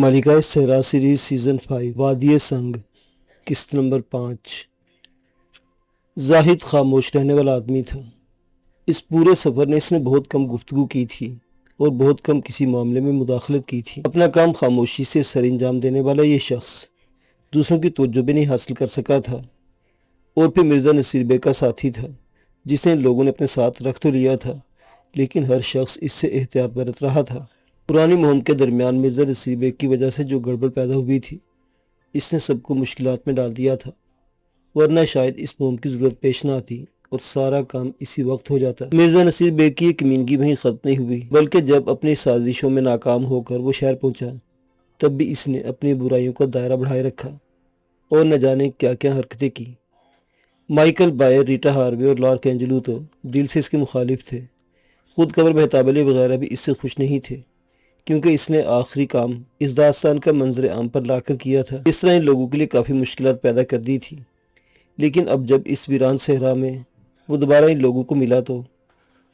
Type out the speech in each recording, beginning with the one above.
ملکہ صحرا series season 5 وادی سنگ قسط نمبر 5۔ زاہد خاموش رہنے والا آدمی تھا۔ اس پورے سفر نے اس نے بہت کم گفتگو کی تھی اور بہت کم کسی معاملے میں مداخلت کی تھی۔ اپنا کام خاموشی سے سر انجام دینے والا یہ شخص دوسروں کی توجہ بھی نہیں حاصل کر سکا تھا، اور پھر مرزا نصیر بیگ کا ساتھی تھا جسے لوگوں نے اپنے ساتھ رکھ تو لیا تھا، لیکن ہر شخص اس سے احتیاط برت رہا تھا۔ پرانی مہم کے درمیان مرزا نصیر بیگ کی وجہ سے جو گڑبڑ پیدا ہوئی تھی، اس نے سب کو مشکلات میں ڈال دیا تھا، ورنہ شاید اس مہم کی ضرورت پیش نہ آتی اور سارا کام اسی وقت ہو جاتا۔ مرزا نصیر بیگ کی یہ کمینگی وہیں ختم نہیں ہوئی، بلکہ جب اپنی سازشوں میں ناکام ہو کر وہ شہر پہنچا، تب بھی اس نے اپنی برائیوں کا دائرہ بڑھائے رکھا اور نہ جانے کیا کیا حرکتیں کی۔ مائیکل بائر، ریٹا ہاروے اور لارک اینجلو تو دل سے اس کے مخالف تھے۔ خود قبر مہتاب علی وغیرہ بھی اس سے خوش نہیں تھے، کیونکہ اس نے آخری کام اس داستان کا منظر عام پر لا کر کیا تھا۔ اس طرح ان لوگوں کے لیے کافی مشکلات پیدا کر دی تھی، لیکن اب جب اس ویران صحرا میں وہ دوبارہ ان لوگوں کو ملا تو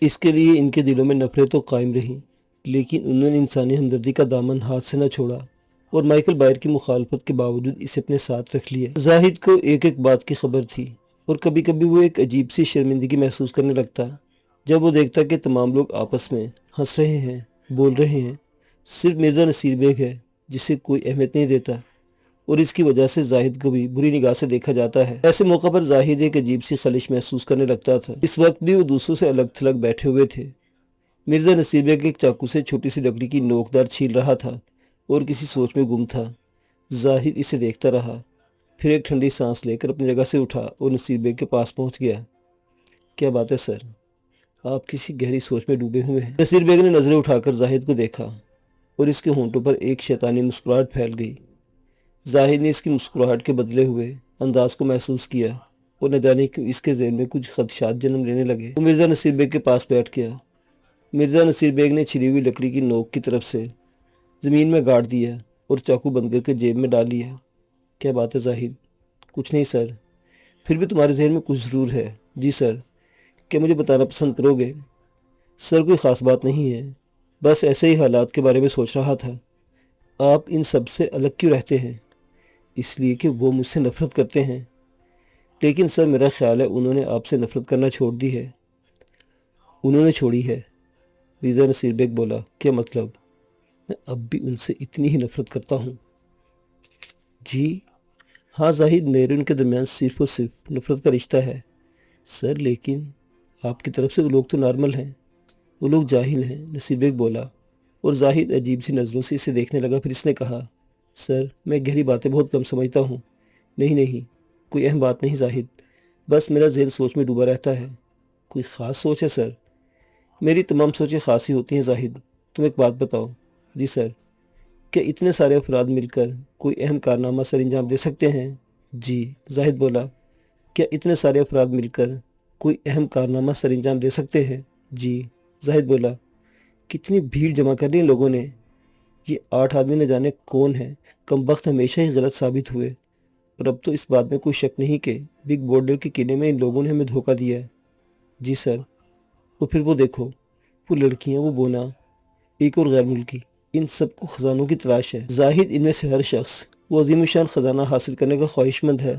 اس کے لیے ان کے دلوں میں نفرت تو قائم رہی، لیکن انہوں نے انسانی ہمدردی کا دامن ہاتھ سے نہ چھوڑا اور مائیکل بائر کی مخالفت کے باوجود اسے اپنے ساتھ رکھ لیا۔ زاہد کو ایک ایک بات کی خبر تھی، اور کبھی کبھی وہ ایک عجیب سی شرمندگی محسوس کرنے لگتا جب وہ دیکھتا کہ تمام لوگ آپس میں ہنس رہے ہیں، بول رہے ہیں، صرف مرزا نصیر بیگ ہے جسے کوئی اہمیت نہیں دیتا، اور اس کی وجہ سے زاہد کو بھی بری نگاہ سے دیکھا جاتا ہے۔ ایسے موقع پر زاہد ایک عجیب سی خلش محسوس کرنے لگتا تھا۔ اس وقت بھی وہ دوسروں سے الگ تھلگ بیٹھے ہوئے تھے۔ مرزا نصیر بیگ ایک چاقو سے چھوٹی سی لکڑی کی نوک دار چھیل رہا تھا اور کسی سوچ میں گم تھا۔ زاہد اسے دیکھتا رہا، پھر ایک ٹھنڈی سانس لے کر اپنی جگہ سے اٹھا اور نصیر بیگ کے پاس پہنچ گیا۔ کیا بات ہے سر، آپ کسی گہری سوچ میں ڈوبے ہوئے ہیں؟ نصیر بیگ نے نظریں اٹھا کر زاہد کو دیکھا اور اس کے ہونٹوں پر ایک شیطانی مسکراہٹ پھیل گئی۔ زاہد نے اس کی مسکراہٹ کے بدلے ہوئے انداز کو محسوس کیا اور نہ جانے کیوں اس کے ذہن میں کچھ خدشات جنم لینے لگے۔ وہ مرزا نصیر بیگ کے پاس بیٹھ گیا۔ مرزا نصیر بیگ نے چھلی ہوئی لکڑی کی نوک کی طرف سے زمین میں گاڑ دیا اور چاقو بند کر کے جیب میں ڈال لیا۔ کیا بات ہے زاہد؟ کچھ نہیں سر، پھر بھی تمہارے ذہن میں کچھ ضرور ہے۔ جی سر، کیا مجھے بتانا پسند کرو گے؟ سر کوئی خاص بات نہیں ہے، بس ایسے ہی حالات کے بارے میں سوچ رہا تھا۔ آپ ان سب سے الگ کیوں رہتے ہیں؟ اس لیے کہ وہ مجھ سے نفرت کرتے ہیں۔ لیکن سر میرا خیال ہے انہوں نے آپ سے نفرت کرنا چھوڑ دی ہے۔ انہوں نے چھوڑی ہے، مرزا نصیر بیگ بولا۔ کیا مطلب؟ میں اب بھی ان سے اتنی ہی نفرت کرتا ہوں۔ جی ہاں زاہد، میرے ان کے درمیان صرف اور صرف نفرت کا رشتہ ہے سر، لیکن آپ کی طرف سے وہ لوگ تو نارمل ہیں، وہ لوگ جاہل ہیں، نصیر بیگ بولا، اور زاہد عجیب سی نظروں سے اسے دیکھنے لگا۔ پھر اس نے کہا، سر میں گہری باتیں بہت کم سمجھتا ہوں۔ نہیں، کوئی اہم بات نہیں زاہد، بس میرا ذہن سوچ میں ڈوبا رہتا ہے۔ کوئی خاص سوچ ہے سر؟ میری تمام سوچیں خاص ہی ہوتی ہیں زاہد، تم ایک بات بتاؤ۔ جی سر، کیا اتنے سارے افراد مل کر کوئی اہم کارنامہ سر انجام دے سکتے ہیں؟ جی زاہد بولا۔ کیا اتنے سارے افراد مل کر کوئی اہم کارنامہ سر انجام دے سکتے ہیں؟ جی زاہد بولا۔ کتنی بھیڑ جمع کر لی ان لوگوں نے، یہ 8 آدمی نہ جانے کون ہیں، کم بخت ہمیشہ ہی غلط ثابت ہوئے، اور اب تو اس بات میں کوئی شک نہیں کہ بگ بورڈر کے قلعے میں ان لوگوں نے ہمیں دھوکہ دیا ہے۔ جی سر، اور پھر وہ دیکھو، وہ لڑکیاں، وہ بونا، ایک اور غیر ملکی، ان سب کو خزانوں کی تلاش ہے۔ زاہد، ان میں سے ہر شخص وہ عظیم الشان خزانہ حاصل کرنے کا خواہش مند ہے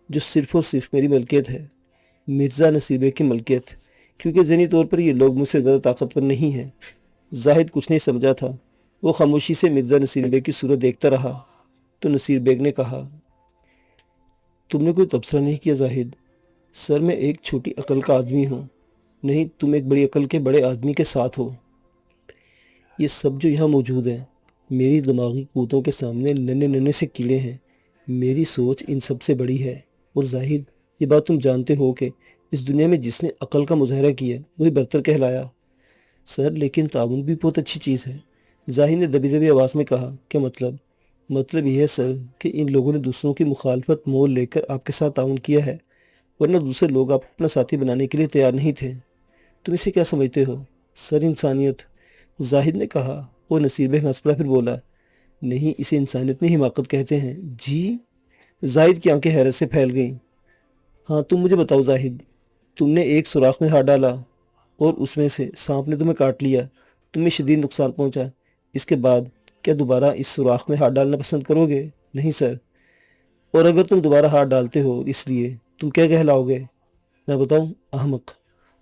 جو صرف اور صرف میری ملکیت ہے، مرزا نصیر بیگ کی ملکیت، کیونکہ ذہنی طور پر یہ لوگ مجھ سے زیادہ طاقتور نہیں ہیں۔ زاہد کچھ نہیں سمجھا تھا، وہ خاموشی سے مرزا نصیر بیگ کی صورت دیکھتا رہا۔ تو نصیر بیگ نے کہا، تم نے کوئی تبصرہ نہیں کیا زاہد؟ سر میں ایک چھوٹی عقل کا آدمی ہوں۔ نہیں، تم ایک بڑی عقل کے بڑے آدمی کے ساتھ ہو۔ یہ سب جو یہاں موجود ہیں میری دماغی قوتوں کے سامنے ننھے سے قلعے ہیں۔ میری سوچ ان سب سے بڑی ہے، اور زاہد یہ بات تم جانتے ہو کہ اس دنیا میں جس نے عقل کا مظاہرہ کیا وہی برتر کہلایا۔ سر لیکن تعاون بھی بہت اچھی چیز ہے، زاہد نے دبی دبی آواز میں کہا۔ کیا مطلب؟ مطلب یہ ہے سر کہ ان لوگوں نے دوسروں کی مخالفت مول لے کر آپ کے ساتھ تعاون کیا ہے، ورنہ دوسرے لوگ آپ کو اپنا ساتھی بنانے کے لیے تیار نہیں تھے۔ تم اسے کیا سمجھتے ہو؟ سر انسانیت، زاہد نے کہا، اور نصیر بیگ ہنس پڑا، پھر بولا، نہیں اسے انسانیت میں حماقت کہتے ہیں۔ جی؟ زاہد کی آنکھیں حیرت سے پھیل گئیں۔ ہاں تم مجھے بتاؤ زاہد، تم نے ایک سوراخ میں ہاتھ ڈالا اور اس میں سے سانپ نے تمہیں کاٹ لیا، تمہیں شدید نقصان پہنچا، اس کے بعد کیا دوبارہ اس سوراخ میں ہاتھ ڈالنا پسند کرو گے؟ نہیں سر۔ اور اگر تم دوبارہ ہاتھ ڈالتے ہو اس لیے تم کیا کہلاؤ گے؟ میں بتاؤں؟ احمق،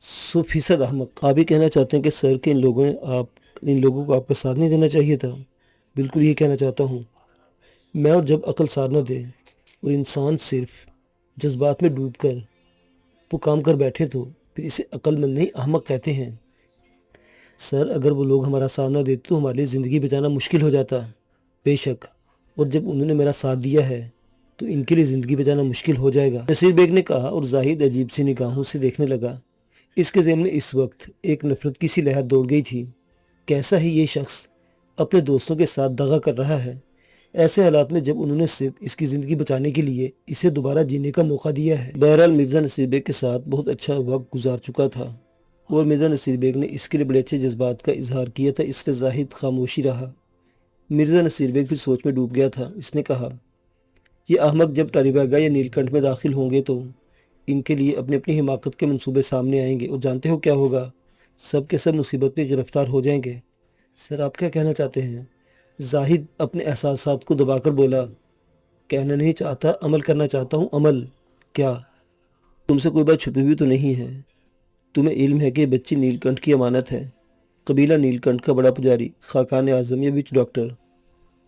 100% احمق۔ آپ یہ کہنا چاہتے ہیں کہ سر کہ ان لوگوں کو آپ کا ساتھ نہیں دینا چاہیے تھا؟ بالکل یہ کہنا چاہتا ہوں میں۔ اور جب عقل ساتھ نہ دے اور انسان صرف جذبات میں ڈوب کر وہ کام کر بیٹھے تو پھر اسے عقل مند نہیں احمق کہتے ہیں۔ سر اگر وہ لوگ ہمارا ساتھ نہ دیتے تو ہمارے لیے زندگی بچانا مشکل ہو جاتا۔ بے شک، اور جب انہوں نے میرا ساتھ دیا ہے تو ان کے لیے زندگی بچانا مشکل ہو جائے گا، نصیر بیگ نے کہا، اور زاہد عجیب سی نگاہوں سے دیکھنے لگا۔ اس کے ذہن میں اس وقت ایک نفرت کی سی لہر دوڑ گئی تھی۔ کیسا ہی یہ شخص اپنے دوستوں کے ساتھ دغا کر رہا ہے، ایسے حالات میں جب انہوں نے صرف اس کی زندگی بچانے کے لیے اسے دوبارہ جینے کا موقع دیا ہے۔ بہرحال مرزا نصیر بیگ کے ساتھ بہت اچھا وقت گزار چکا تھا اور مرزا نصیر بیگ نے اس کے لیے بڑے اچھے جذبات کا اظہار کیا تھا، اس لیے زاہد خاموشی رہا۔ مرزا نصیر بیگ پھر سوچ میں ڈوب گیا تھا۔ اس نے کہا، یہ احمق جب ٹاری بیگا یا نیل کنٹھ میں داخل ہوں گے تو ان کے لیے اپنی اپنی حماقت کے منصوبے سامنے آئیں گے، اور جانتے ہو کیا ہوگا؟ سب کے سب مصیبت میں گرفتار ہو جائیں گے۔ سر آپ کیا کہنا چاہتے ہیں؟ زاہد اپنے احساسات کو دبا کر بولا، کہنا نہیں چاہتا، عمل کرنا چاہتا ہوں۔ عمل کیا؟ تم سے کوئی بات چھپی ہوئی تو نہیں ہے؟ تمہیں علم ہے کہ یہ بچی نیل کنٹھ کی امانت ہے؟ قبیلہ نیل کنٹھ کا بڑا پجاری، خاقان اعظم یا وچ ڈاکٹر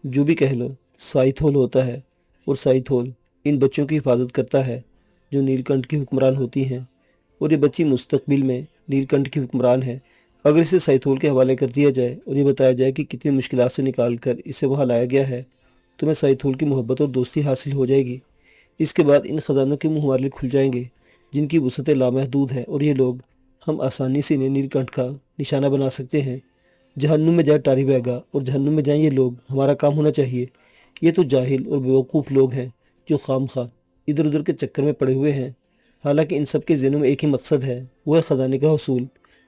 جو بھی کہہ لو، سائتھول ہوتا ہے، اور سائتھول ان بچوں کی حفاظت کرتا ہے جو نیل کنٹھ کی حکمران ہوتی ہیں، اور یہ بچی مستقبل میں نیل کنٹھ کی حکمران ہے۔ اگر اسے سائتھول کے حوالے کر دیا جائے اور یہ بتایا جائے کہ کتنی مشکلات سے نکال کر اسے وہاں لایا گیا ہے، تو میں سائتھول کی محبت اور دوستی حاصل ہو جائے گی۔ اس کے بعد ان خزانوں کے منہ ہمارے لیے کھل جائیں گے جن کی وسعتیں لامحدود ہیں، اور یہ لوگ ہم آسانی سے انہیں نیل کنٹھ کا نشانہ بنا سکتے ہیں۔ جہنم میں جائے ٹاری بیگا اور جہنم میں جائیں یہ لوگ، ہمارا کام ہونا چاہیے۔ یہ تو جاہل اور بیوقوف لوگ ہیں جو خام خواہ ادھر ادھر کے چکر میں پڑے ہوئے ہیں، حالانکہ ان سب کے ذہنوں میں ایک ہی مقصد ہے، وہ ہے خزانے کا حصول۔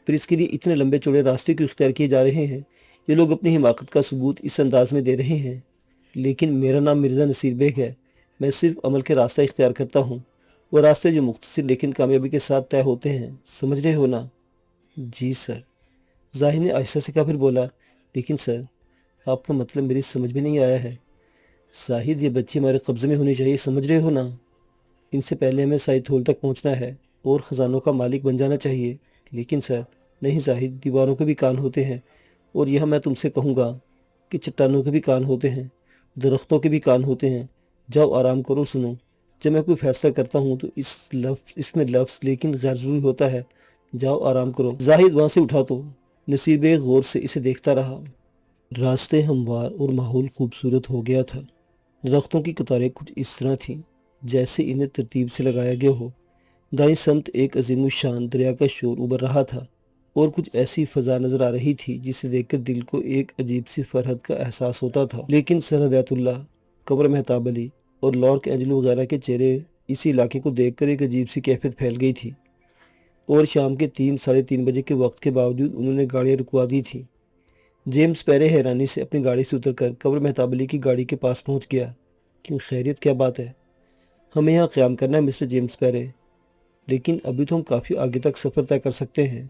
پھر اس کے لیے اتنے لمبے چوڑے راستے کیوں اختیار کیے جا رہے ہیں؟ یہ لوگ اپنی حماقت کا ثبوت اس انداز میں دے رہے ہیں، لیکن میرا نام مرزا نصیر بیگ ہے، میں صرف عمل کے راستہ اختیار کرتا ہوں، وہ راستے جو مختصر لیکن کامیابی کے ساتھ طے ہوتے ہیں، سمجھ رہے ہو نا؟ جی سر، زاہد نے آہستہ سے کہا، پھر بولا، لیکن سر آپ کا مطلب میری سمجھ میں نہیں آیا ہے۔ زاہد یہ بچی ہمارے قبضے میں ہونی چاہیے، سمجھ رہے ہو نا؟ ان سے پہلے ہمیں سائتھول تک پہنچنا ہے اور خزانوں کا مالک بن جانا چاہیے۔ لیکن سر نہیں زاہد، دیواروں کے بھی کان ہوتے ہیں، اور یہ میں تم سے کہوں گا کہ چٹانوں کے بھی کان ہوتے ہیں، درختوں کے بھی کان ہوتے ہیں۔ جاؤ آرام کرو، سنو، جب میں کوئی فیصلہ کرتا ہوں تو اس میں لفظ لیکن غیر ضروری ہوتا ہے۔ جاؤ آرام کرو۔ زاہد وہاں سے اٹھا تو نصیر بیگ غور سے اسے دیکھتا رہا۔ راستے ہموار اور ماحول خوبصورت ہو گیا تھا۔ درختوں کی قطاریں کچھ اس طرح تھیں جیسے انہیں ترتیب سے لگایا گیا ہو۔ دائیں سمت ایک عظیم الشان دریا کا شور ابھر رہا تھا، اور کچھ ایسی فضا نظر آ رہی تھی جسے دیکھ کر دل کو ایک عجیب سی فرحت کا احساس ہوتا تھا۔ لیکن سر ہدایت اللہ، قمر مہتاب علی اور لارک اینجلو وغیرہ کے چہرے اسی علاقے کو دیکھ کر ایک عجیب سی کیفیت پھیل گئی تھی، اور شام کے 3-3:30 بجے کے وقت کے باوجود انہوں نے گاڑیاں رکوا دی تھیں۔ جیمز پیرے حیرانی سے اپنی گاڑی سے اتر کر قمر مہتاب علی کی گاڑی کے پاس پہنچ گیا۔ کیوں خیریت، کیا بات ہے؟ ہمیں یہاں قیام کرنا ہے مسٹر جیمز پیرے، لیکن ابھی تو ہم کافی آگے تک سفر طے کر سکتے ہیں۔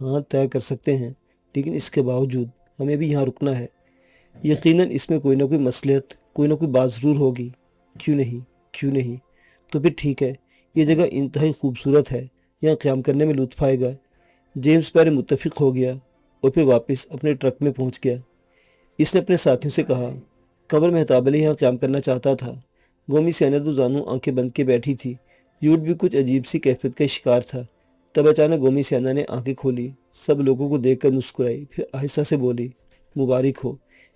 ہاں طے کر سکتے ہیں، لیکن اس کے باوجود ہمیں بھی یہاں رکنا ہے۔ یقیناً اس میں کوئی نہ کوئی مصلحت، کوئی نہ کوئی بات ضرور ہوگی۔ کیوں نہیں، کیوں نہیں؟ تو پھر ٹھیک ہے، یہ جگہ انتہائی خوبصورت ہے، یہاں قیام کرنے میں لطف آئے گا۔ جیمز پیرے متفق ہو گیا اور پھر واپس اپنے ٹرک میں پہنچ گیا۔ اس نے اپنے ساتھیوں سے کہا، قمر مہتاب علی یہاں قیام کرنا چاہتا تھا۔ گومی سیند و زانو آنکھیں بند کے بیٹھی تھی، یوٹ بھی کچھ عجیب سی کیفیت کا شکار تھا۔ تب اچانک گومی سینا نے آنکھیں کھولی، سب لوگوں کو دیکھ کر مسکرائی، پھر آہستہ سے بولی، مبارک ہو۔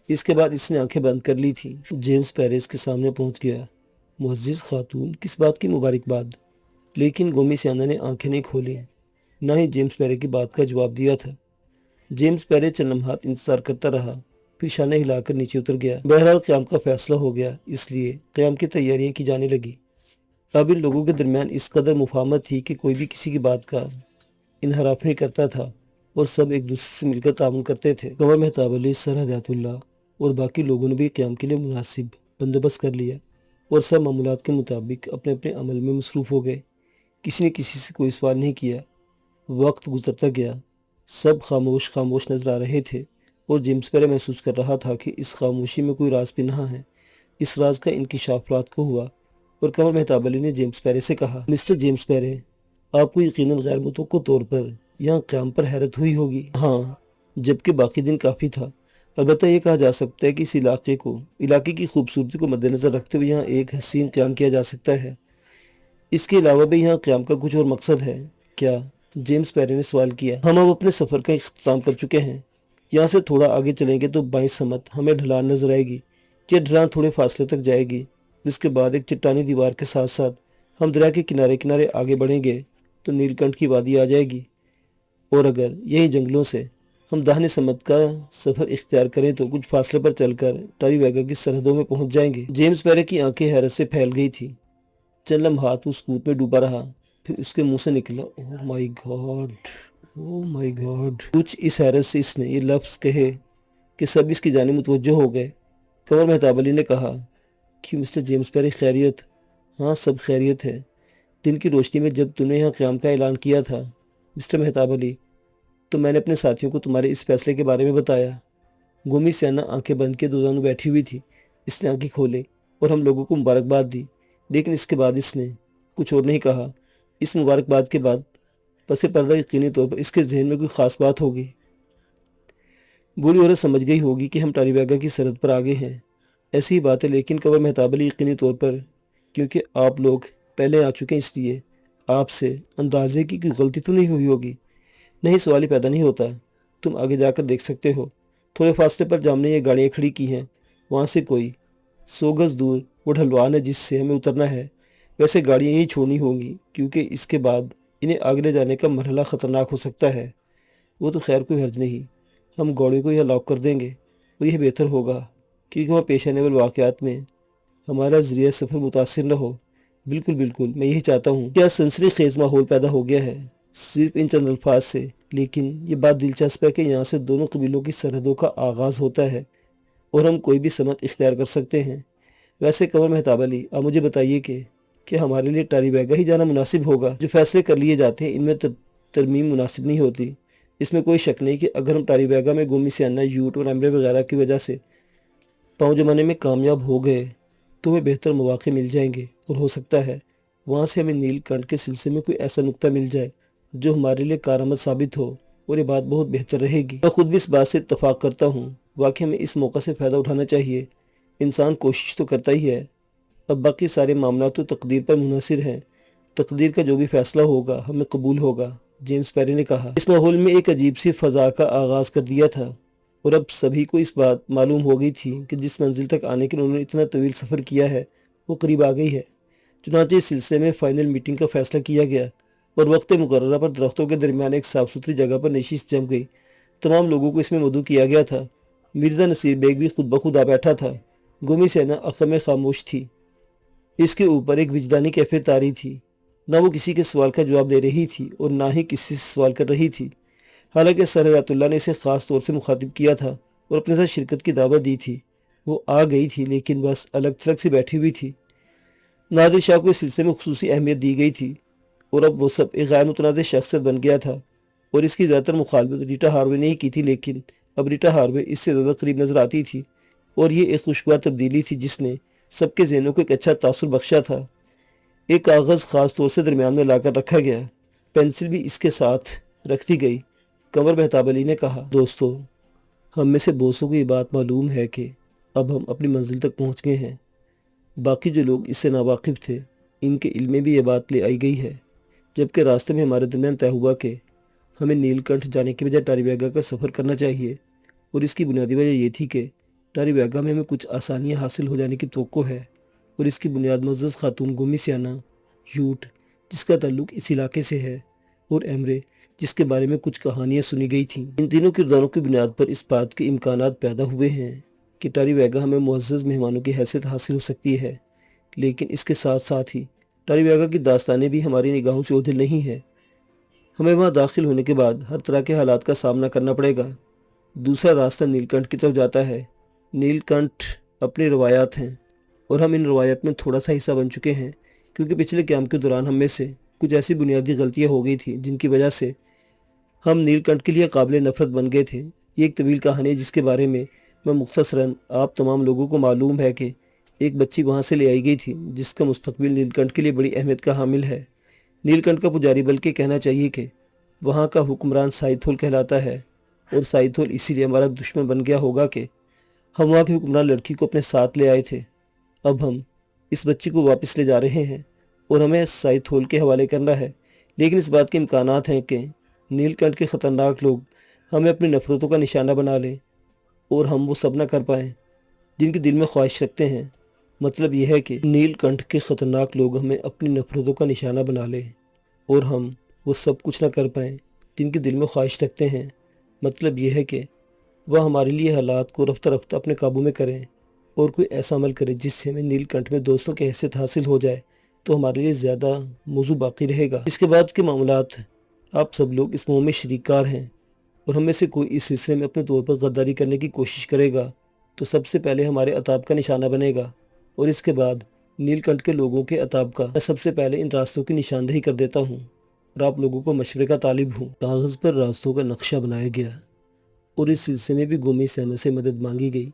اس کے بعد اس نے آنکھیں بند کر لی تھی۔ جیمز پیرس کے سامنے پہنچ گیا۔ معزز خاتون، کس بات کی مبارکباد؟ لیکن گومی سیانا نے آنکھیں نہیں کھولی، نہ ہی جیمز پیرے کی بات کا جواب دیا تھا۔ جیمز پیرے چند لمحات انتظار کرتا رہا، پھر شانہ ہلا کر نیچے اتر گیا۔ بہرحال قیام کا فیصلہ ہو گیا، اس لیے قیام کی تیاریاں کی جانے لگی۔ اب ان لوگوں کے درمیان اس قدر مفاہمت تھی کہ کوئی بھی کسی کی بات کا انحراف نہیں کرتا تھا، اور سب ایک دوسرے سے مل کر تعاون کرتے تھے۔ قمر مہتاب علی، سر ہدایت اللہ اور باقی لوگوں نے بھی قیام کے لیے مناسب بندوبست کر لیا، اور سب معمولات کے مطابق اپنے اپنے عمل میں مصروف ہو گئے۔ کسی نے کسی سے کوئی سوال نہیں کیا۔ وقت گزرتا گیا، سب خاموش خاموش نظر آ رہے تھے۔ اور جیمس پیرے محسوس کر رہا تھا کہ اس خاموشی میں کوئی راز پنہاں ہے۔ اس راز کا انکشاف رات کو ہوا اور قمر مہتاب علی نے جیمس پیرے سے کہا، مسٹر جیمس پیرے، آپ کو یقیناً غیر متوقع طور پر یہاں قیام پر حیرت ہوئی ہوگی۔ ہاں، جبکہ باقی دن کافی تھا۔ البتہ یہ کہا جا سکتا ہے کہ اس علاقے کی خوبصورتی کو مد نظر رکھتے ہوئے یہاں ایک حسین قیام کیا جا سکتا ہے۔ اس کے علاوہ بھی یہاں قیام کا کچھ اور مقصد ہے کیا؟ جیمس پیرے نے سوال کیا۔ ہم اب اپنے سفر کا اختتام کر چکے ہیں۔ یہاں سے تھوڑا آگے چلیں گے تو بائیں سمت ہمیں ڈھلان نظر آئے گی۔ یہ ڈھلان تھوڑے فاصلے تک جائے گی، جس کے بعد ایک چٹانی دیوار کے ساتھ ساتھ ہم دریا کے کنارے کنارے آگے بڑھیں گے تو نیل کنٹھ کی وادی آ جائے گی، اور اگر یہی جنگلوں سے ہم داہنے سمت کا سفر اختیار کریں تو کچھ فاصلے پر چل کر ٹاری ویگا کی سرحدوں میں پہنچ جائیں گے۔ جیمس پیرے کی آنکھیں حیرت سے پھیل گئی تھی۔ چند لمحات وہ سکوت میں ڈوبا رہا، پھر اس کے منہ سے نکلا، اوہ مائی گاڈ، اوہ مائی گاڈ۔ کچھ اس حیرت سے اس نے یہ لفظ کہے کہ سب اس کی جانب متوجہ ہو گئے۔ قمر مہتاب علی نے کہا کہ مسٹر جیمس پیرے خیریت؟ ہاں، سب خیریت ہے۔ دن کی روشنی میں جب تم نے یہاں قیام کا اعلان کیا تھا مسٹر مہتاب علی، تو میں نے اپنے ساتھیوں کو تمہارے اس فیصلے کے بارے میں بتایا۔ گومی سیانا آنکھیں بند کے دوزانوں بیٹھی ہوئی تھی۔ اس نے آنکھیں کھولے اور ہم لوگوں کو مبارکباد دی، لیکن اس کے بعد اس نے کچھ اور نہیں کہا۔ اس مبارکباد کے بعد پس پردہ یقینی طور پر اس کے ذہن میں کوئی خاص بات ہوگی۔ بوڑھی عورت سمجھ گئی ہوگی کہ ہم ٹاری ویگا کی سرحد پر آگے ہیں۔ ایسی ہی بات ہے، لیکن قمر مہتاب علی یقینی طور پر، کیونکہ آپ لوگ پہلے آ چکے ہیں، اس لیے آپ سے اندازے کی کوئی غلطی تو نہیں ہوئی ہوگی۔ نہیں، سوال ہی پیدا نہیں ہوتا۔ تم آگے جا کر دیکھ سکتے ہو، تھوڑے فاصلے پر جام نے یہ گاڑیاں کھڑی کی ہیں، وہاں سے کوئی 100 گز دور وہ ڈھلوان ہے جس سے ہمیں اترنا ہے۔ ویسے گاڑیاں یہی چھوڑنی ہوں گی، کیونکہ اس کے بعد انہیں آگے لے جانے کا مرحلہ خطرناک ہو سکتا ہے۔ وہ تو خیر کوئی حرج نہیں، ہم گاڑیوں کو یہاں لاک کر دیں گے، اور یہ بہتر ہوگا کیونکہ وہاں پیش آنے والے واقعات میں ہمارا ذریعہ سفر متاثر نہ ہو۔ بالکل بالکل، میں یہی چاہتا ہوں۔ کیا سنسنی خیز ماحول پیدا ہو گیا ہے صرف ان چند الفاظ سے، لیکن یہ بات دلچسپ ہے کہ یہاں سے دونوں قبیلوں کی سرحدوں کا آغاز ہوتا ہے اور ہم کوئی بھی سمت اختیار کر سکتے ہیں۔ ویسے قمر مہتاب علی، آپ مجھے بتائیے کہ ہمارے لیے ٹاری ویگا ہی جانا مناسب ہوگا؟ جو فیصلے کر لیے جاتے ہیں ان میں ترمیم مناسب نہیں ہوتی۔ اس میں کوئی شک نہیں کہ اگر ہم ٹاری ویگا میں گومی سیانا، یوٹ اور ایمرے وغیرہ کی وجہ سے پاؤں جمانے میں کامیاب ہو گئے تو ہمیں بہتر مواقع مل جائیں گے، اور ہو سکتا ہے وہاں سے ہمیں نیل کنٹھ کے سلسلے میں کوئی ایسا نقطہ مل جائے جو ہمارے لیے کارآمد ثابت ہو، اور یہ بات بہت بہتر رہے گی۔ میں خود بھی اس بات سے اتفاق کرتا ہوں۔ واقعی ہمیں اس موقع سے فائدہ اٹھانا چاہیے۔ انسان کوشش تو کرتا ہی ہے، اب باقی سارے معاملات تو تقدیر پر منحصر ہیں۔ تقدیر کا جو بھی فیصلہ ہوگا ہمیں قبول ہوگا، جیمس پیرے نے کہا۔ اس ماحول میں ایک عجیب سی فضا کا آغاز کر دیا تھا، اور اب سبھی کو اس بات معلوم ہو گئی تھی کہ جس منزل تک آنے کے لیے انہوں نے اتنا طویل سفر کیا ہے وہ قریب آ گئی ہے۔ چنانچہ اس سلسلے میں فائنل میٹنگ کا فیصلہ کیا گیا، اور وقت مقررہ پر درختوں کے درمیان ایک صاف ستھری جگہ پر نشست جم گئی۔ تمام لوگوں کو اس میں مدعو کیا گیا تھا۔ مرزا نصیر بیگ بھی خود بخود آ بیٹھا تھا۔ گومی سینا اخم خاموش تھی۔ اس کے اوپر ایک وجدانی کیفیت طاری تھی۔ نہ وہ کسی کے سوال کا جواب دے رہی تھی اور نہ ہی کسی سے سوال کر رہی تھی۔ حالانکہ سر حیات اللہ نے اسے خاص طور سے مخاطب کیا تھا اور اپنے ساتھ شرکت کی دعوت دی تھی۔ وہ آ گئی تھی، لیکن بس الگ تھلگ سے بیٹھی ہوئی تھی۔ نادر شاہ کو اس سلسلے میں خصوصی اہمیت دی گئی تھی، اور اب وہ سب ایک غیر متنازع شخصیت بن گیا تھا، اور اس کی زیادہ تر مخالفت ریٹا ہاروے نے ہی کی تھی، لیکن اب ریٹا ہاروے اس سے زیادہ قریب نظر آتی تھی، اور یہ ایک خوشگوار تبدیلی تھی جس نے سب کے ذہنوں کو ایک اچھا تاثر بخشا تھا۔ ایک کاغذ خاص طور سے درمیان میں لا کر رکھا گیا، پینسل بھی اس کے ساتھ رکھ دی گئی۔ قمر مہتاب علی نے کہا، دوستو، ہم میں سے بہتوں کو یہ بات معلوم ہے کہ اب ہم اپنی منزل تک پہنچ گئے ہیں۔ باقی جو لوگ اس سے ناواقف تھے ان کے علم میں بھی یہ بات لے آئی گئی ہے، جبکہ راستے میں ہمارے درمیان طے ہوا کہ ہمیں نیل کنٹھ جانے کے بجائے ٹاری ویگا کا سفر کرنا چاہیے، اور اس کی بنیادی وجہ یہ تھی کہ ٹاری ویگا میں ہمیں کچھ آسانیاں حاصل ہو جانے کی توقع ہے، اور اس کی بنیاد معزز خاتون گومی سیانا، یوٹ جس کا تعلق اس علاقے سے ہے، اور ایمرے جس کے بارے میں کچھ کہانیاں سنی گئی تھیں۔ ان تینوں کرداروں کی بنیاد پر اس بات کے امکانات پیدا ہوئے ہیں کہ ٹاری ویگا ہمیں معزز مہمانوں کی حیثیت حاصل ہو سکتی ہے، لیکن اس کے ساتھ ساتھ ہی ٹاری ویگا کی داستانیں بھی ہماری نگاہوں سے اوجھل نہیں ہیں۔ ہمیں وہاں داخل ہونے کے بعد ہر طرح کے حالات کا سامنا کرنا پڑے گا۔ دوسرا راستہ نیل کنٹھ کی طرف جاتا ہے۔ نیل کنٹھ اپنی روایات ہیں، اور ہم ان روایات میں تھوڑا سا حصہ بن چکے ہیں، کیونکہ پچھلے قیام کے دوران ہم میں سے کچھ ایسی بنیادی غلطیاں ہو گئی تھیں جن کی وجہ سے ہم نیل کنٹھ کے لیے قابل نفرت بن گئے تھے۔ یہ ایک طویل کہانی ہے جس کے بارے میں مختصراً آپ تمام لوگوں کو معلوم ہے کہ ایک بچی وہاں سے لے آئی گئی تھی جس کا مستقبل نیل کنٹھ کے لیے بڑی اہمیت کا حامل ہے۔ نیل کنٹھ کا پجاری، بلکہ کہنا چاہیے کہ وہاں کا حکمران سائتھول کہلاتا ہے، اور سائتھول اسی لیے ہمارا دشمن بن گیا ہوگا کہ ہم وہاں کے حکمران لڑکی کو اپنے ساتھ لے آئے تھے۔ اب ہم اس بچی کو واپس لے جا رہے ہیں اور ہمیں سائتھول کے حوالے کرنا ہے، لیکن اس بات کے امکانات ہیں کہ نیل کنٹھ کے خطرناک لوگ ہمیں اپنی نفرتوں کا نشانہ بنا لیں اور ہم وہ سب نہ کر پائیں جن کے دل میں خواہش رکھتے ہیں۔ مطلب یہ ہے کہ نیل کنٹھ کے خطرناک لوگ ہمیں اپنی نفرتوں کا نشانہ بنا لیں اور ہم وہ سب کچھ نہ کر پائیں جن کے دل میں خواہش رکھتے ہیں۔ مطلب یہ ہے کہ وہ ہمارے لیے حالات کو رفتہ رفتہ اپنے قابو میں کریں اور کوئی ایسا عمل کرے جس سے ہمیں نیل کنٹھ میں دوستوں کی حیثیت حاصل ہو جائے، تو ہمارے لیے زیادہ موضوع باقی رہے گا۔ اس کے بعد کے معاملات آپ سب لوگ اس مہم میں شریک کار ہیں، اور ہم میں سے کوئی اس سلسلے میں اپنے طور پر غداری کرنے کی کوشش کرے گا تو سب سے پہلے ہمارے عطاب کا نشانہ بنے گا، اور اس کے بعد نیل کنٹھ کے لوگوں کے عطاب کا۔ میں سب سے پہلے ان راستوں کی نشاندہی کر دیتا ہوں اور آپ لوگوں کو مشورے کا طالب ہوں۔ کاغذ پر راستوں کا نقشہ بنایا گیا اور اس سلسلے میں بھی گومی سینا سے مدد مانگی گئی،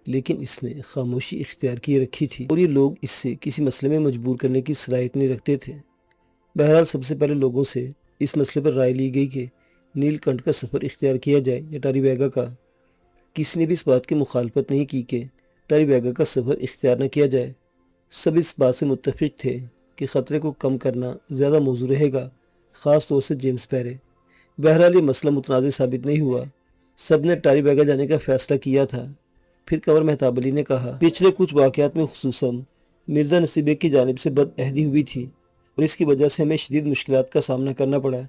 لیکن اس نے خاموشی اختیار کیے رکھی تھی اور یہ لوگ اس سے کسی مسئلے میں مجبور کرنے کی صلاحیت نہیں رکھتے تھے۔ بہرحال سب سے پہلے لوگوں سے اس مسئلے پر رائے لی گئی کہ نیل کنٹھ کا سفر اختیار کیا جائے یا ٹاری ویگا کا۔ کسی نے بھی اس بات کی مخالفت نہیں کی کہ ٹاری ویگا کا سفر اختیار نہ کیا جائے۔ سب اس بات سے متفق تھے کہ خطرے کو کم کرنا زیادہ موزوں رہے گا، خاص طور سے جیمز پیرے۔ بہرحال یہ مسئلہ متنازع ثابت نہیں ہوا، سب نے ٹاری ویگا جانے کا فیصلہ کیا تھا۔ پھر کنور مہتاب علی نے کہا، پچھلے کچھ واقعات میں خصوصاً مرزا نصیر بیگ کی جانب سے بد عہدی ہوئی تھی اور اس کی وجہ سے ہمیں شدید مشکلات کا سامنا کرنا پڑا۔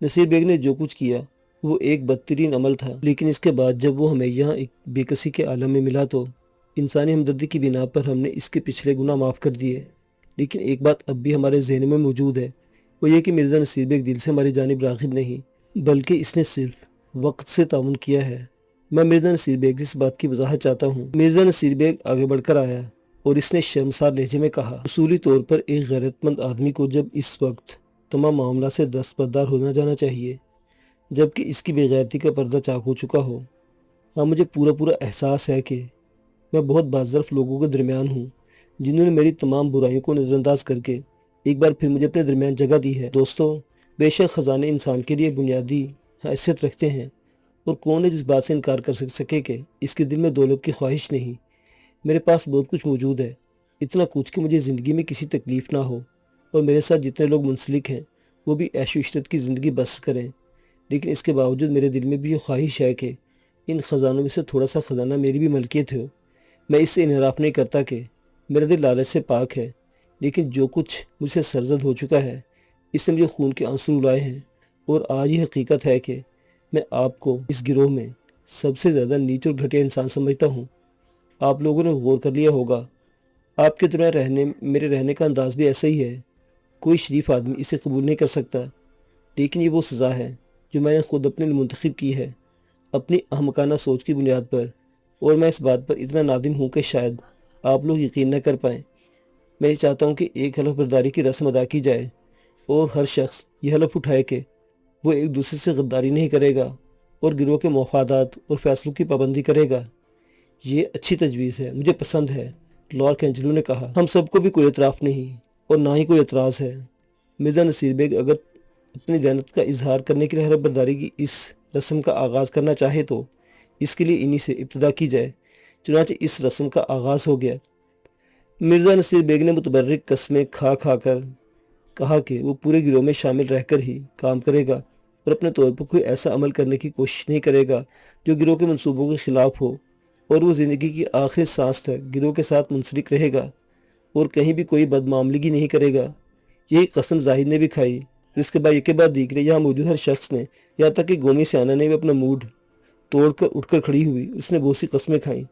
نصیر بیگ نے جو کچھ کیا وہ ایک بدترین عمل تھا، لیکن اس کے بعد جب وہ ہمیں یہاں ایک بے کسی کے عالم میں ملا تو انسانی ہمدردی کی بنا پر ہم نے اس کے پچھلے گناہ معاف کر دیے۔ لیکن ایک بات اب بھی ہمارے ذہن میں موجود ہے، وہ یہ کہ مرزا نصیر بیگ دل سے ہماری جانب راغب نہیں، بلکہ اس نے صرف وقت سے تعاون کیا ہے۔ میں مرزا نصیر بیگ سے اس بات کی وضاحت چاہتا ہوں۔ مرزا نصیر بیگ آگے بڑھ کر آیا اور اس نے شرمسار لہجے میں کہا، اصولی طور پر ایک غیرت مند آدمی کو جب اس وقت تمام معاملات سے دستبردار ہونا جانا چاہیے جبکہ اس کی بے غیرتی کا پردہ چاک ہو چکا ہو۔ ہاں، مجھے پورا احساس ہے کہ میں بہت باظرف لوگوں کے درمیان ہوں جنہوں نے میری تمام برائیوں کو نظر انداز کر کے ایک بار پھر مجھے اپنے درمیان جگہ دی ہے۔ دوستو، بے شک خزانے انسان کے لیے بنیادی حیثیت رکھتے ہیں، اور کون ہے جس بات سے انکار کر سکے کہ اس کے دل میں دولت کی خواہش نہیں۔ میرے پاس بہت کچھ موجود ہے، اتنا کچھ کہ مجھے زندگی میں کسی تکلیف نہ ہو، اور میرے ساتھ جتنے لوگ منسلک ہیں وہ بھی عیش و عشرت کی زندگی بسر کریں۔ لیکن اس کے باوجود میرے دل میں بھی یہ خواہش ہے کہ ان خزانوں میں سے تھوڑا سا خزانہ میری بھی ملکیت ہو۔ میں اس سے انحراف نہیں کرتا کہ میرا دل لالچ سے پاک ہے، لیکن جو کچھ مجھ سے سرزد ہو چکا ہے اس نے مجھے خون کے آنسو رلائے ہیں، اور آج یہ حقیقت ہے کہ میں آپ کو اس گروہ میں سب سے زیادہ نیچ اور گھٹیا انسان سمجھتا ہوں۔ آپ لوگوں نے غور کر لیا ہوگا، آپ کے درمیان میرے رہنے کا انداز بھی ایسا ہی ہے۔ کوئی شریف آدمی اسے قبول نہیں کر سکتا، لیکن یہ وہ سزا ہے جو میں نے خود اپنے لیے منتخب کی ہے اپنی احمقانہ سوچ کی بنیاد پر، اور میں اس بات پر اتنا نادم ہوں کہ شاید آپ لوگ یقین نہ کر پائیں۔ میں یہ چاہتا ہوں کہ ایک حلف برداری کی رسم ادا کی جائے اور ہر شخص یہ حلف اٹھائے کہ وہ ایک دوسرے سے غداری نہیں کرے گا اور گروہ کے مفادات اور فیصلوں کی پابندی کرے گا۔ یہ اچھی تجویز ہے، مجھے پسند ہے، لارڈ کینجلو نے کہا۔ ہم سب کو بھی کوئی اعتراف نہیں اور نہ ہی کوئی اعتراض ہے۔ مرزا نصیر بیگ اگر اپنی دیانت کا اظہار کرنے کے لیے حلف برداری کی اس رسم کا آغاز کرنا چاہے تو اس کے لیے انہی سے ابتدا کی جائے۔ چنانچہ اس رسم کا آغاز ہو گیا۔ مرزا نصیر بیگ نے متبرک قسمیں کھا کر کہا کہ وہ پورے گروہ میں شامل رہ کر ہی کام کرے گا اور اپنے طور پر کوئی ایسا عمل کرنے کی کوشش نہیں کرے گا جو گروہ کے منصوبوں کے خلاف ہو، اور وہ زندگی کی آخری سانس تک گروہ کے ساتھ منسلک رہے گا اور کہیں بھی کوئی بدمعاملگی نہیں کرے گا۔ یہی قسم زاہد نے بھی کھائی، اور اس کے بعد ایک بعد دیکھ رہے یہاں موجود ہر شخص نے، یہاں تک کہ گومی سیانا نے بھی اپنا موڈ توڑ کر اٹھ کر کھڑی ہوئی۔ اس نے بہت سی قسمیں کھائیں،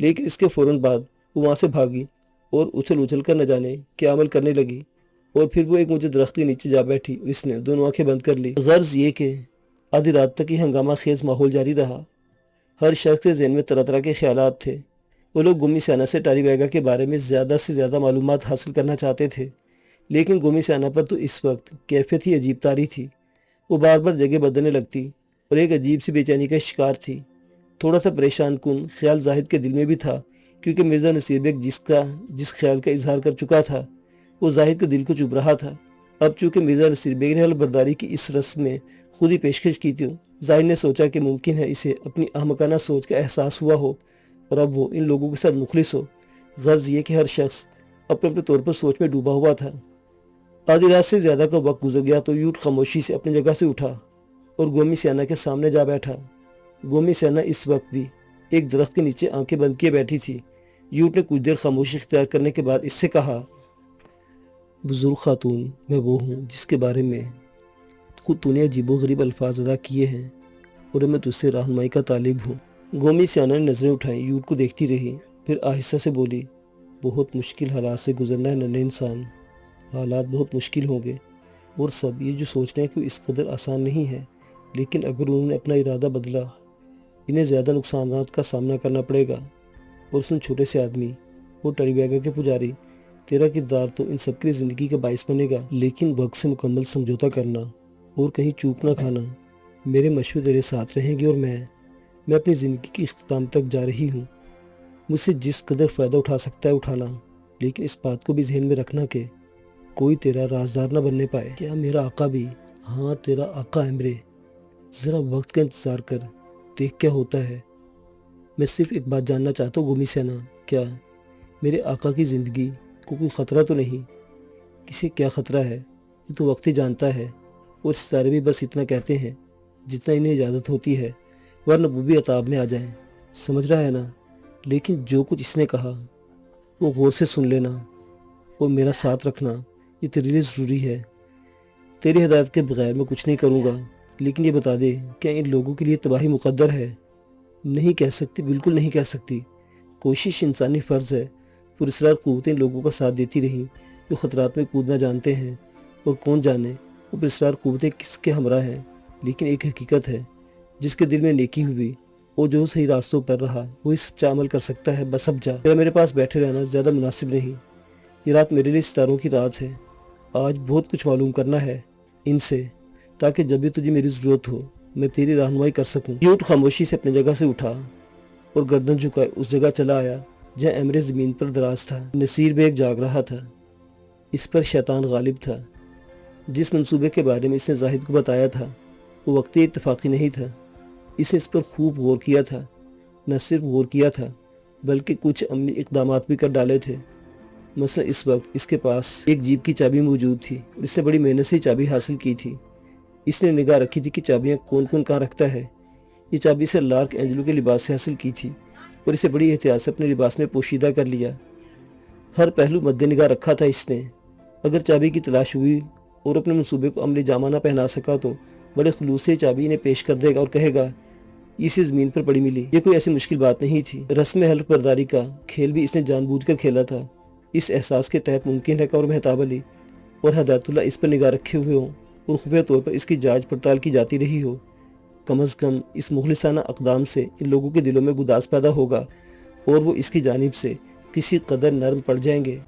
لیکن اس کے فوراً بعد وہ وہاں سے بھاگی اور اچھل کر نہ جانے کیا عمل کرنے لگی، اور پھر وہ ایک مجھے درخت کے نیچے جا بیٹھی اور اس نے دونوں آنکھیں بند کر لی۔ غرض یہ کہ آدھی رات تک یہ ہنگامہ خیز ماحول جاری رہا۔ ہر شخص کے ذہن میں طرح طرح کے خیالات تھے۔ وہ لوگ گومی سیانا سے ٹاری ویگا کے بارے میں زیادہ سے زیادہ معلومات حاصل کرنا چاہتے تھے، لیکن گومی سیانا پر تو اس وقت کیفیت ہی عجیب طاری تھی۔ وہ بار بار جگہ بدلنے لگتی اور ایک عجیب سی بے چینی کا شکار تھی۔ تھوڑا سا پریشان کن خیال زاہد کے دل میں بھی تھا، کیونکہ مرزا نصیر بیگ جس خیال کا اظہار کر چکا تھا وہ زاہد کے دل کو چبھ رہا تھا۔ اب چونکہ مرزا نصیر بیگ نے حلف برداری کی اس رسم میں خود ہی پیشکش کی تھی، زاہد نے سوچا کہ ممکن ہے اسے اپنی احمقانہ سوچ کا احساس ہوا ہو اور اب وہ ان لوگوں کے ساتھ مخلص ہو۔ غرض یہ کہ ہر شخص اپنے اپنے طور پر سوچ میں ڈوبا ہوا تھا۔ آدھی رات سے زیادہ کا وقت گزر گیا تو یوٹ خاموشی سے اپنی جگہ سے اٹھا اور گومی سیانا کے سامنے جا بیٹھا۔ گومی سیانا اس وقت بھی ایک درخت کے نیچے آنکھیں بند کیے بیٹھی تھی۔ یوٹ نے کچھ دیر خاموشی اختیار کرنے کے بعد اس سے کہا، بزرگ خاتون، میں وہ ہوں جس کے بارے میں خود تو نے عجیب و غریب الفاظ ادا کیے ہیں اور میں تجھ سے رہنمائی کا طالب ہوں۔ گومی سیانا نے نظریں اٹھائیں، یوٹ کو دیکھتی رہی، پھر آہستہ سے بولی، بہت مشکل حالات سے گزرنا ہے ننھے انسان، حالات بہت مشکل ہوں گے اور سب یہ جو سوچ رہے ہیں کہ اس قدر آسان نہیں ہے، لیکن اگر انہوں نے اپنا ارادہ بدلا انہیں زیادہ نقصانات کا سامنا کرنا پڑے گا۔ اور سن چھوٹے سے آدمی، وہ ٹری بیگا کے پجاری، تیرا کردار تو ان سب کی زندگی کا باعث بنے گا، لیکن وقت سے مکمل سمجھوتا کرنا اور کہیں چوک نہ کھانا۔ میرے مشورے تیرے ساتھ رہیں گے اور میں اپنی زندگی کی اختتام تک جا رہی ہوں۔ مجھ سے جس قدر فائدہ اٹھا سکتا ہے اٹھانا، لیکن اس بات کو بھی ذہن میں رکھنا کہ کوئی تیرا رازدار نہ بننے پائے۔ کیا میرا آقا بھی؟ ہاں تیرا آقا ہے میرے، ذرا وقت کا انتظار کر، دیکھ کیا ہوتا ہے۔ میں صرف ایک بات جاننا چاہتا ہوں گومی سینا، کیا میرے آقا کی زندگی کو کوئی خطرہ تو نہیں؟ کسے کیا خطرہ ہے یہ تو وقت ہی جانتا ہے، اور ستارے بھی بس اتنا کہتے ہیں جتنا انہیں اجازت ہوتی ہے، ورنہ وہ بھی عطاب میں آ جائیں، سمجھ رہا ہے نا؟ لیکن جو کچھ اس نے کہا وہ غور سے سن لینا اور میرا ساتھ رکھنا، یہ تیرے لیے ضروری ہے۔ تیری ہدایت کے بغیر میں کچھ نہیں کروں گا، لیکن یہ بتا دے کیا ان لوگوں کے لیے تباہی مقدر ہے؟ نہیں کہہ سکتی، بالکل نہیں کہہ سکتی۔ کوشش انسانی فرض ہے۔ پراسرار قوتیں لوگوں کا ساتھ دیتی رہیں جو خطرات میں کودنا جانتے ہیں، اور کون جانے وہ پراسرار قوتیں کس کے ہمراہ ہیں، لیکن ایک حقیقت ہے، جس کے دل میں نیکی ہوئی اور جو صحیح راستوں پر رہا وہی سچا عمل کر سکتا ہے۔ بس اب جا، تیرا میرے پاس بیٹھے رہنا زیادہ مناسب نہیں۔ یہ رات میرے لیے ستاروں کی رات ہے، آج بہت کچھ معلوم کرنا ہے ان سے، تاکہ جب بھی تجھے میری ضرورت ہو میں تیری رہنمائی کر سکوں۔ یوٹ خاموشی سے اپنی جگہ سے اٹھا اور گردن جھکائے اس جگہ چلا آیا جہاں ایمر زمین پر دراز تھا۔ نصیر بیگ جاگ رہا تھا، اس پر شیطان غالب تھا۔ جس منصوبے کے بارے میں اس نے زاہد کو بتایا تھا وہ وقتی اتفاقی نہیں تھا، اس نے اس پر خوب غور کیا تھا، نہ صرف غور کیا تھا بلکہ کچھ عملی اقدامات بھی کر ڈالے تھے۔ مثلا اس وقت اس کے پاس ایک جیب کی چابی موجود تھی اور اس نے بڑی محنت سے چابی حاصل کی تھی۔ اس نے نگاہ رکھی تھی کہ چابیاں کون کون کہاں رکھتا ہے۔ یہ چابی سے لارک اینجلو کے لباس سے حاصل کی تھی اور اسے بڑی احتیاط سے اپنے لباس میں پوشیدہ کر لیا۔ ہر پہلو مد نگاہ رکھا تھا اس نے۔ اگر چابی کی تلاش ہوئی اور اپنے منصوبے کو عملی جامہ نہ پہنا سکا تو بڑے خلوص سے چابی انہیں پیش کر دے گا اور کہے گا اسی زمین پر پڑی ملی۔ یہ کوئی ایسی مشکل بات نہیں تھی۔ رسم حلف برداری کا کھیل بھی اس نے جان بوجھ کر کھیلا تھا، اس احساس کے تحت ممکن ہے کہ اور مہتاب علی اور ہدایت اللہ اس پر نگاہ رکھے ہوئے ہوں اور خفیہ طور پر اس کی جانچ پڑتال کی جاتی رہی ہو۔ کم از کم اس مخلصانہ اقدام سے ان لوگوں کے دلوں میں گداز پیدا ہوگا اور وہ اس کی جانب سے کسی قدر نرم پڑ جائیں گے۔